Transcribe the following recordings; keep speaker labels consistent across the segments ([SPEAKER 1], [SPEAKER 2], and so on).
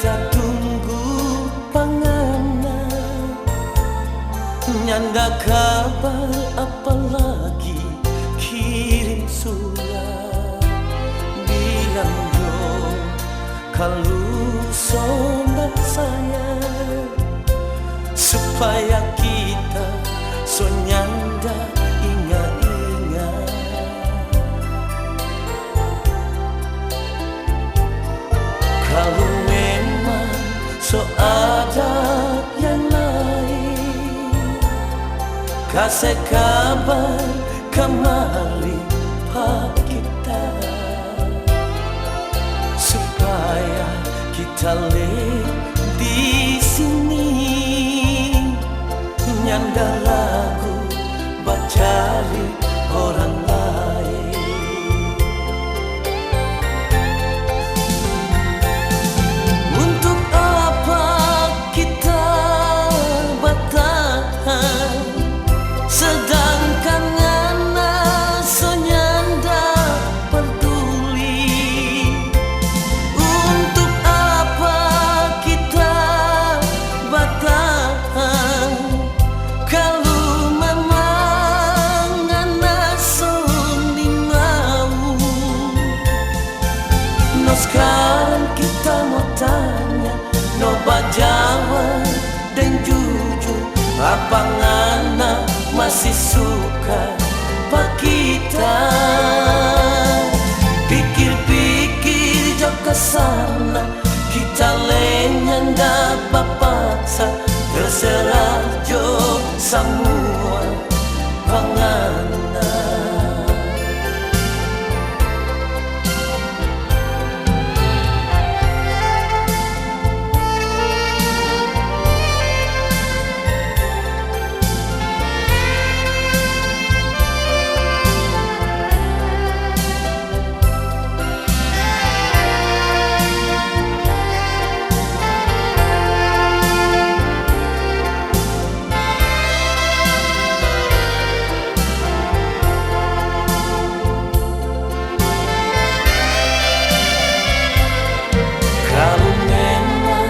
[SPEAKER 1] kita tunggu pangana, nyanda kabar apalagi kirim surat. Bilang yo kalau sonat saya, supaya kita so nyanda ingat-ingat. Kalau memang so ada yang lain, kasih kabar kemari pak kita, supaya kita di sini nyanda lagu bacari orang lain. Untuk apa kita bertahan, sedangkan ngana so nyanda peduli. Untuk apa kita bertahan, kalau memang ngana so mau. No sekarang kita mau tanya, no bajawab dan jujur, apa ngana masih suka pak kita? Pikir-pikir jauh ke sana, kita nyanda bapaksa, terserah jo semua pangana. Kalau memang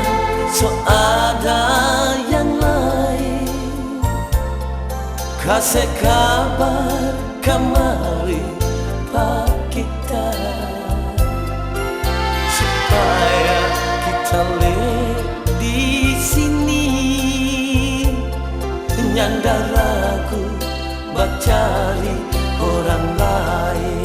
[SPEAKER 1] so ada yang lain, kasih kabar kemari pak kita, supaya kita di sini nyanda ragu bacari orang lain.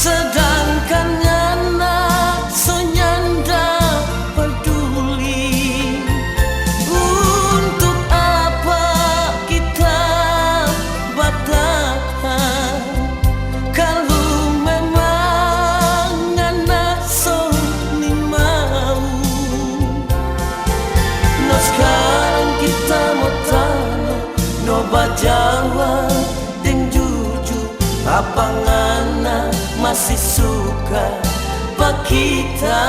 [SPEAKER 1] Sedangkan ngana so nyanda peduli. Untuk apa kita bertahan, kalau memang ngana so mau. No sekarang kita mau tanya, no bajawab dan jujur, apa ngana masih suka pak kita?